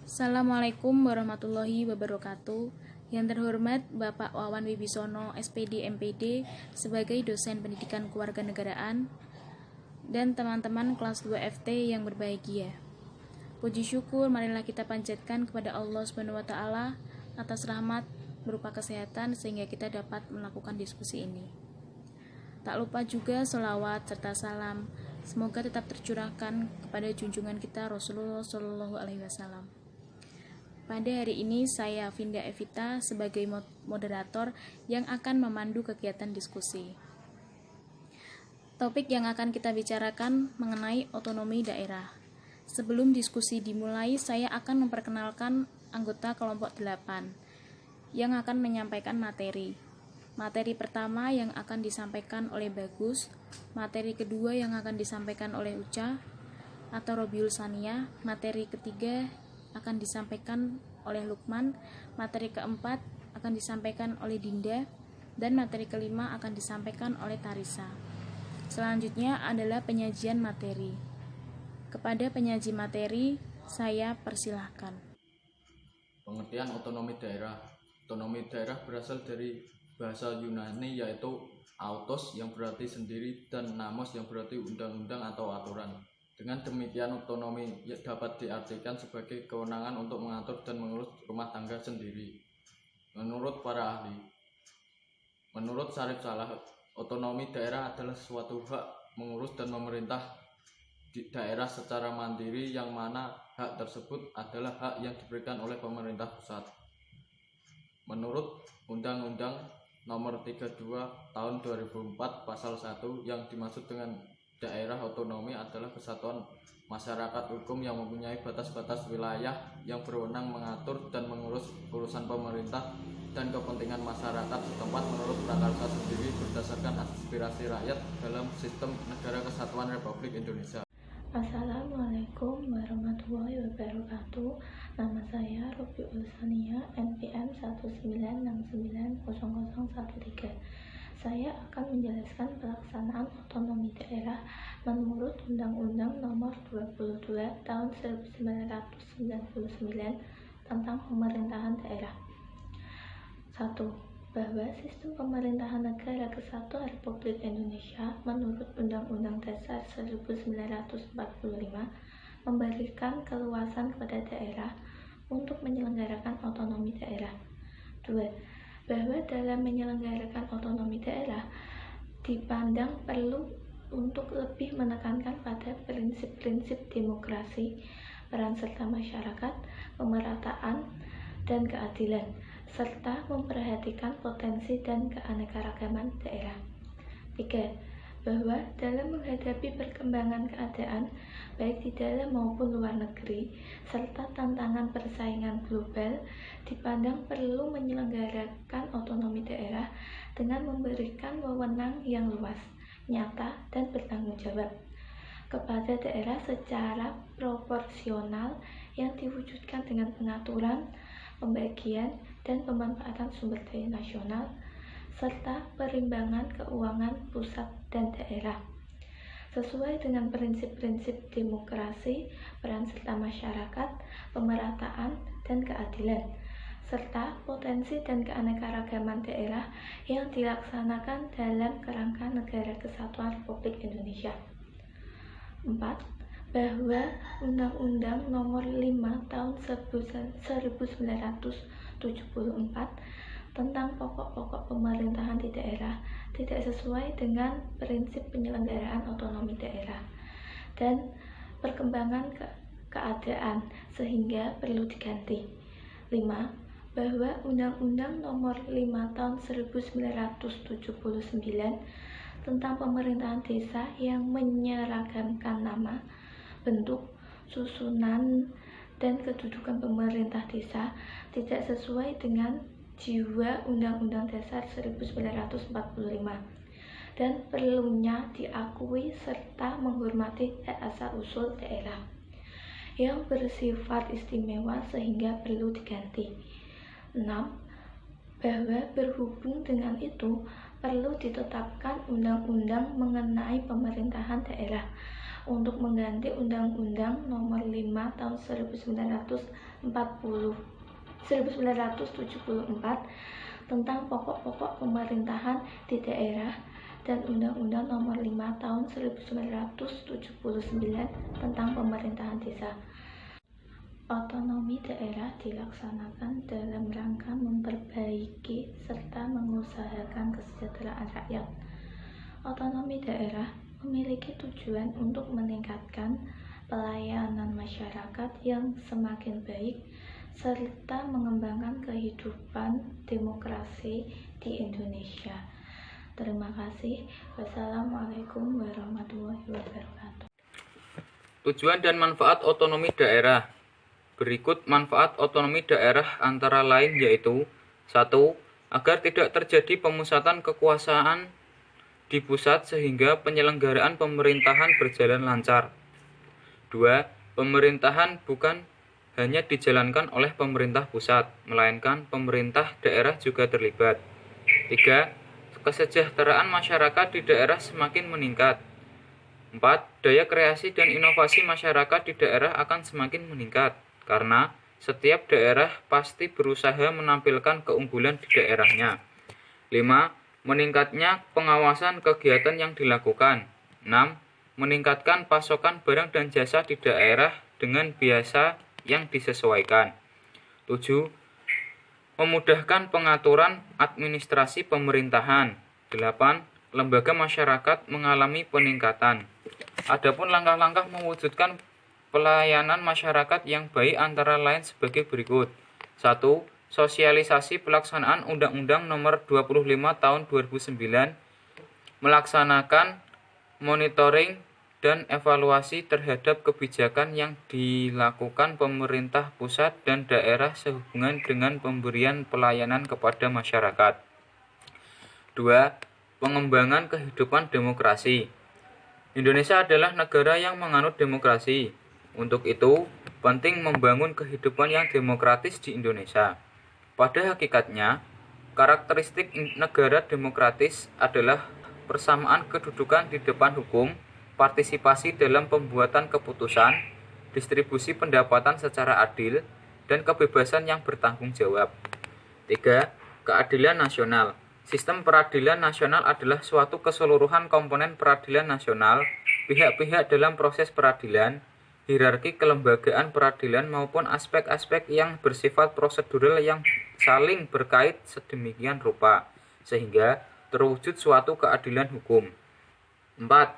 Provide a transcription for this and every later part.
Assalamualaikum warahmatullahi wabarakatuh. Yang terhormat Bapak Wawan Wibisono, SPD MPD, sebagai dosen pendidikan kewarganegaraan, dan teman-teman kelas 2 FT yang berbahagia. Puji syukur marilah kita panjatkan kepada Allah SWT atas rahmat berupa kesehatan sehingga kita dapat melakukan diskusi ini. Tak lupa juga sholawat serta salam semoga tetap tercurahkan kepada junjungan kita Rasulullah SAW. Pada hari ini saya Vinda Evita sebagai moderator yang akan memandu kegiatan diskusi. Topik yang akan kita bicarakan mengenai otonomi daerah. Sebelum diskusi dimulai, saya akan memperkenalkan anggota kelompok 8 yang akan menyampaikan materi. Materi pertama yang akan disampaikan oleh Bagus, materi kedua yang akan disampaikan oleh Uca atau Robiul Sania, materi ketiga akan disampaikan oleh Lukman, materi keempat akan disampaikan oleh Dinda, dan materi kelima akan disampaikan oleh Tarisa. Selanjutnya adalah penyajian materi. Kepada penyaji materi, saya persilahkan. Pengertian otonomi daerah. Otonomi daerah berasal dari bahasa Yunani yaitu autos yang berarti sendiri dan namos yang berarti undang-undang atau aturan. Dengan demikian otonomi dapat diartikan sebagai kewenangan untuk mengatur dan mengurus rumah tangga sendiri. Menurut para ahli, menurut Syarif Salah, otonomi daerah adalah suatu hak mengurus dan memerintah di daerah secara mandiri yang mana hak tersebut adalah hak yang diberikan oleh pemerintah pusat. Menurut Undang-Undang Nomor 32 Tahun 2004 Pasal 1 yang dimaksud dengan daerah otonomi adalah kesatuan masyarakat hukum yang mempunyai batas-batas wilayah yang berwenang mengatur dan mengurus urusan pemerintah dan kepentingan masyarakat setempat menurut prakarsa sendiri berdasarkan aspirasi rakyat dalam sistem negara kesatuan Republik Indonesia. Assalamualaikum warahmatullahi wabarakatuh. Nama saya Robiul Sania, NPM 196900013. Saya akan menjelaskan pelaksanaan otonomi daerah menurut Undang-Undang Nomor 22 Tahun 1999 tentang pemerintahan daerah. 1. Bahwa sistem pemerintahan negara kesatuan Republik Indonesia menurut Undang-Undang Dasar 1945 memberikan keluasan kepada daerah untuk menyelenggarakan otonomi daerah. 2. Bahwa dalam menyelenggarakan otonomi daerah dipandang perlu untuk lebih menekankan pada prinsip-prinsip demokrasi, peran serta masyarakat, pemerataan, dan keadilan, serta memperhatikan potensi dan keanekaragaman daerah. 3. Bahwa dalam menghadapi perkembangan keadaan, baik di dalam maupun luar negeri, serta tantangan persaingan global, dipandang perlu menyelenggarakan otonomi daerah dengan memberikan wewenang yang luas, nyata, dan bertanggung jawab kepada daerah secara proporsional yang diwujudkan dengan pengaturan, pembagian, dan pemanfaatan sumber daya nasional, serta perimbangan keuangan pusat dan daerah, sesuai dengan prinsip-prinsip demokrasi, peran serta masyarakat, pemerataan, dan keadilan, serta potensi dan keanekaragaman daerah yang dilaksanakan dalam kerangka Negara Kesatuan Republik Indonesia. 4. Bahwa Undang-Undang Nomor 5 Tahun 1974 tentang pokok-pokok pemerintahan di daerah tidak sesuai dengan prinsip penyelenggaraan otonomi daerah dan perkembangan keadaan sehingga perlu diganti. 5. Bahwa Undang-Undang Nomor 5 Tahun 1979 tentang pemerintahan desa yang menyeragamkan nama, bentuk, susunan, dan kedudukan pemerintah desa tidak sesuai dengan jiwa Undang-Undang Dasar 1945 dan perlunya diakui serta menghormati hak asal-usul daerah yang bersifat istimewa sehingga perlu diganti. 6. Bahwa berhubung dengan itu perlu ditetapkan undang-undang mengenai pemerintahan daerah untuk mengganti Undang-Undang Nomor 5 Tahun 1974 tentang pokok-pokok pemerintahan di daerah dan Undang-Undang Nomor 5 Tahun 1979 tentang pemerintahan desa. Otonomi daerah dilaksanakan dalam rangka memperbaiki serta mengusahakan kesejahteraan rakyat. Otonomi daerah memiliki tujuan untuk meningkatkan pelayanan masyarakat yang semakin baik serta mengembangkan kehidupan demokrasi di Indonesia. Terima kasih. Wassalamualaikum warahmatullahi wabarakatuh. Tujuan dan manfaat otonomi daerah. Berikut manfaat otonomi daerah antara lain yaitu 1. Agar tidak terjadi pemusatan kekuasaan di pusat sehingga penyelenggaraan pemerintahan berjalan lancar. 2. Pemerintahan bukan hanya dijalankan oleh pemerintah pusat, melainkan pemerintah daerah juga terlibat. 3. Kesejahteraan masyarakat di daerah semakin meningkat. 4. Daya kreasi dan inovasi masyarakat di daerah akan semakin meningkat, karena setiap daerah pasti berusaha menampilkan keunggulan di daerahnya. 5. Meningkatnya pengawasan kegiatan yang dilakukan. 6. Meningkatkan pasokan barang dan jasa di daerah dengan biasa yang disesuaikan. 7. Memudahkan pengaturan administrasi pemerintahan. 8. Lembaga masyarakat mengalami peningkatan. Adapun langkah-langkah mewujudkan pelayanan masyarakat yang baik antara lain sebagai berikut. 1. Sosialisasi pelaksanaan Undang-Undang Nomor 25 Tahun 2009, melaksanakan monitoring dan evaluasi terhadap kebijakan yang dilakukan pemerintah pusat dan daerah sehubungan dengan pemberian pelayanan kepada masyarakat. 2. Pengembangan kehidupan demokrasi. Indonesia adalah negara yang menganut demokrasi. Untuk itu, penting membangun kehidupan yang demokratis di Indonesia. Pada hakikatnya, karakteristik negara demokratis adalah persamaan kedudukan di depan hukum, partisipasi dalam pembuatan keputusan, distribusi pendapatan secara adil, dan kebebasan yang bertanggung jawab. 3. Keadilan nasional. Sistem peradilan nasional adalah suatu keseluruhan komponen peradilan nasional, pihak-pihak dalam proses peradilan, hierarki kelembagaan peradilan maupun aspek-aspek yang bersifat prosedural yang saling berkait sedemikian rupa, sehingga terwujud suatu keadilan hukum. 4.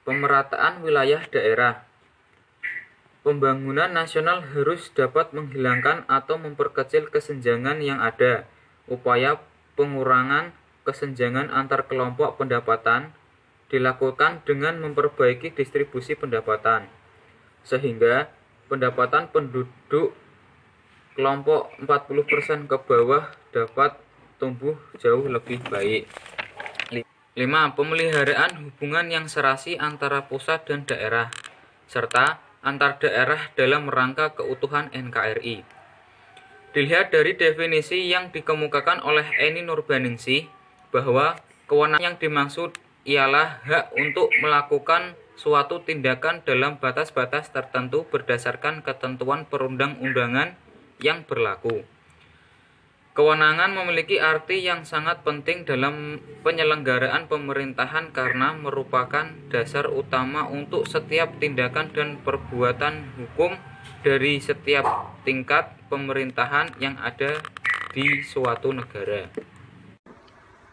Pemerataan wilayah daerah. Pembangunan nasional harus dapat menghilangkan atau memperkecil kesenjangan yang ada. Upaya pengurangan kesenjangan antar kelompok pendapatan dilakukan dengan memperbaiki distribusi pendapatan, sehingga pendapatan penduduk kelompok 40% ke bawah dapat tumbuh jauh lebih baik. 5. Pemeliharaan hubungan yang serasi antara pusat dan daerah, serta antar daerah dalam rangka keutuhan NKRI. Dilihat dari definisi yang dikemukakan oleh Eni Nurbaningsih, bahwa kewenangan yang dimaksud ialah hak untuk melakukan suatu tindakan dalam batas-batas tertentu berdasarkan ketentuan perundang-undangan yang berlaku. Kewenangan memiliki arti yang sangat penting dalam penyelenggaraan pemerintahan karena merupakan dasar utama untuk setiap tindakan dan perbuatan hukum dari setiap tingkat pemerintahan yang ada di suatu negara.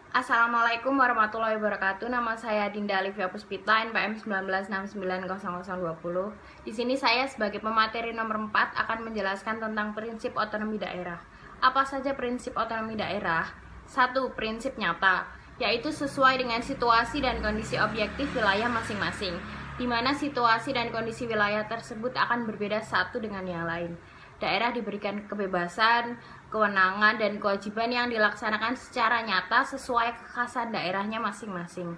Assalamualaikum warahmatullahi wabarakatuh. Nama saya Dinda Alivia Puspita, NPM 19690020. Di sini saya sebagai pemateri nomor 4 akan menjelaskan tentang prinsip otonomi daerah. Apa saja prinsip otonomi daerah? 1. Prinsip nyata, yaitu sesuai dengan situasi dan kondisi objektif wilayah masing-masing, di mana situasi dan kondisi wilayah tersebut akan berbeda satu dengan yang lain. Daerah diberikan kebebasan, kewenangan, dan kewajiban yang dilaksanakan secara nyata sesuai kekhasan daerahnya masing-masing.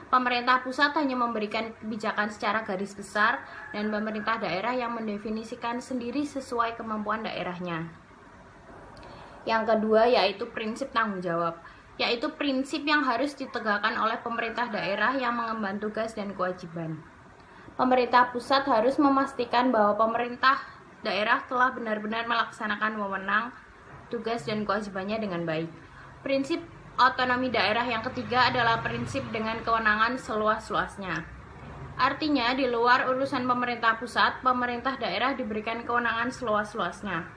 Pemerintah pusat hanya memberikan kebijakan secara garis besar, dan pemerintah daerah yang mendefinisikan sendiri sesuai kemampuan daerahnya. Yang kedua yaitu prinsip tanggung jawab, yaitu prinsip yang harus ditegakkan oleh pemerintah daerah yang mengemban tugas dan kewajiban. Pemerintah pusat harus memastikan bahwa pemerintah daerah telah benar-benar melaksanakan wewenang, tugas, dan kewajibannya dengan baik. Prinsip otonomi daerah yang ketiga adalah prinsip dengan kewenangan seluas-luasnya. Artinya, di luar urusan pemerintah pusat, pemerintah daerah diberikan kewenangan seluas-luasnya.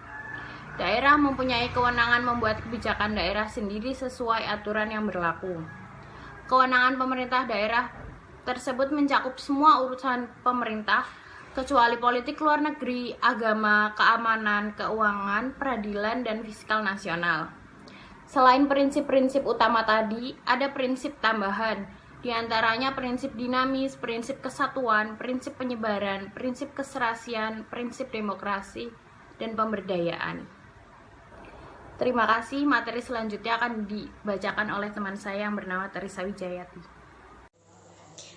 Daerah mempunyai kewenangan membuat kebijakan daerah sendiri sesuai aturan yang berlaku. Kewenangan pemerintah daerah tersebut mencakup semua urusan pemerintah, kecuali politik luar negeri, agama, keamanan, keuangan, peradilan, dan fiskal nasional. Selain prinsip-prinsip utama tadi, ada prinsip tambahan, diantaranya prinsip dinamis, prinsip kesatuan, prinsip penyebaran, prinsip keserasian, prinsip demokrasi, dan pemberdayaan. Terima kasih, materi selanjutnya akan dibacakan oleh teman saya yang bernama Teresa Wijayati.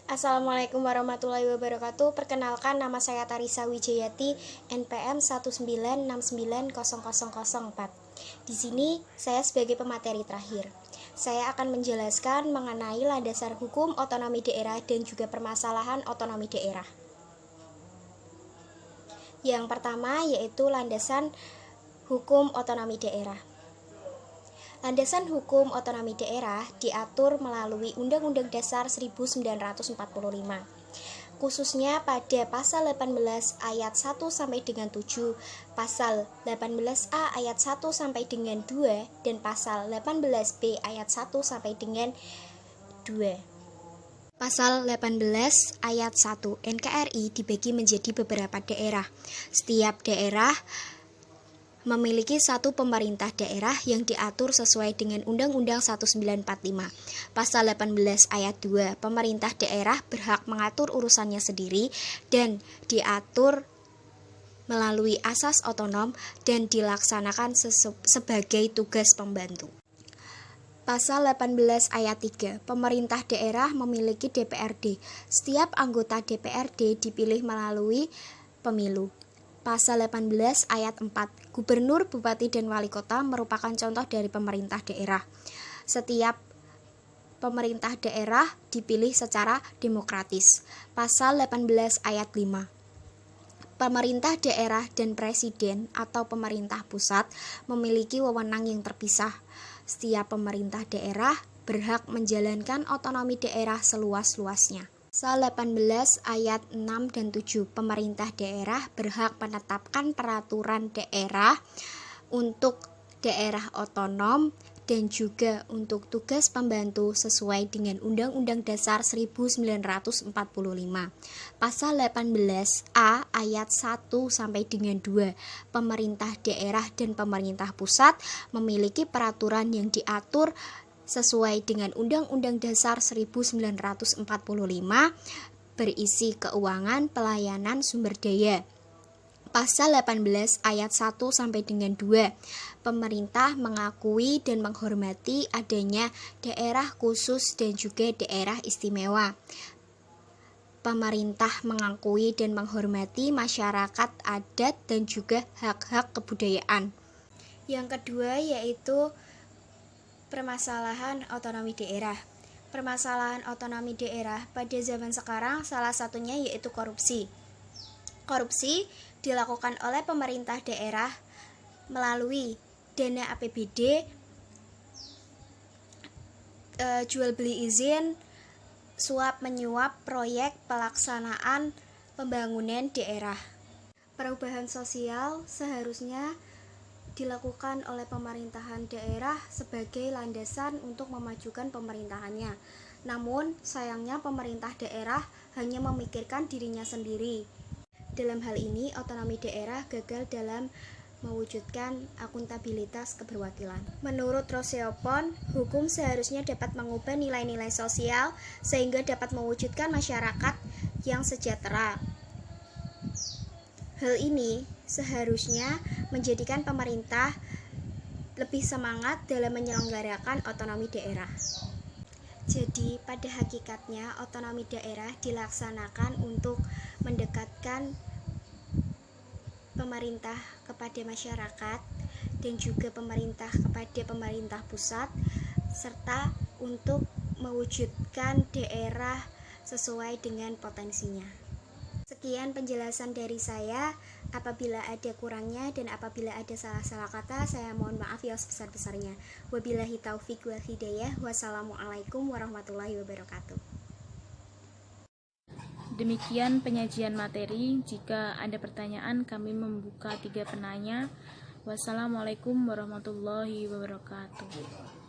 Assalamualaikum warahmatullahi wabarakatuh. Perkenalkan, nama saya Teresa Wijayati, NPM 196900004. Di sini saya sebagai pemateri terakhir. Saya akan menjelaskan mengenai landasan hukum otonomi daerah dan juga permasalahan otonomi daerah. Yang pertama yaitu landasan hukum otonomi daerah. Landasan hukum otonomi daerah diatur melalui Undang-Undang Dasar 1945, khususnya pada Pasal 18 ayat 1 sampai dengan 7, Pasal 18A ayat 1 sampai dengan 2, dan Pasal 18B ayat 1 sampai dengan 2. Pasal 18 ayat 1 NKRI dibagi menjadi beberapa daerah. Setiap daerah memiliki satu pemerintah daerah yang diatur sesuai dengan Undang-Undang 1945. Pasal 18 ayat 2, pemerintah daerah berhak mengatur urusannya sendiri dan diatur melalui asas otonom dan dilaksanakan sebagai tugas pembantu. Pasal 18 ayat 3, pemerintah daerah memiliki DPRD. Setiap anggota DPRD dipilih melalui pemilu. Pasal 18 ayat 4, gubernur, bupati, dan wali kota merupakan contoh dari pemerintah daerah. Setiap pemerintah daerah dipilih secara demokratis. Pasal 18 ayat 5, pemerintah daerah dan presiden atau pemerintah pusat memiliki wewenang yang terpisah. Setiap pemerintah daerah berhak menjalankan otonomi daerah seluas-luasnya. Pasal 18 ayat 6 dan 7, pemerintah daerah berhak menetapkan peraturan daerah untuk daerah otonom dan juga untuk tugas pembantu sesuai dengan Undang-Undang Dasar 1945. Pasal 18A ayat 1 sampai dengan 2, pemerintah daerah dan pemerintah pusat memiliki peraturan yang diatur sesuai dengan Undang-Undang Dasar 1945 berisi keuangan, pelayanan, sumber daya. Pasal 18 ayat 1 sampai dengan 2, pemerintah mengakui dan menghormati adanya daerah khusus dan juga daerah istimewa. Pemerintah mengakui dan menghormati masyarakat adat dan juga hak-hak kebudayaan. Yang kedua yaitu permasalahan otonomi daerah. Permasalahan otonomi daerah pada zaman sekarang salah satunya yaitu korupsi. Korupsi dilakukan oleh pemerintah daerah melalui dana APBD, jual beli izin, suap menyuap proyek pelaksanaan pembangunan daerah. Perubahan sosial seharusnya dilakukan oleh pemerintahan daerah sebagai landasan untuk memajukan pemerintahannya. Namun, sayangnya pemerintah daerah hanya memikirkan dirinya sendiri. Dalam hal ini, otonomi daerah gagal dalam mewujudkan akuntabilitas keberwakilan. Menurut Roseopon, hukum seharusnya dapat mengubah nilai-nilai sosial sehingga dapat mewujudkan masyarakat yang sejahtera. Hal ini seharusnya menjadikan pemerintah lebih semangat dalam menyelenggarakan otonomi daerah. Jadi, pada hakikatnya otonomi daerah dilaksanakan untuk mendekatkan pemerintah kepada masyarakat dan juga pemerintah kepada pemerintah pusat, serta untuk mewujudkan daerah sesuai dengan potensinya. Sekian penjelasan dari saya. Apabila ada kurangnya dan apabila ada salah-salah kata, saya mohon maaf yang sebesar-besarnya. Wabillahi taufik wal hidayah. Wassalamualaikum warahmatullahi wabarakatuh. Demikian penyajian materi. Jika ada pertanyaan, kami membuka 3 penanya. Wassalamualaikum warahmatullahi wabarakatuh.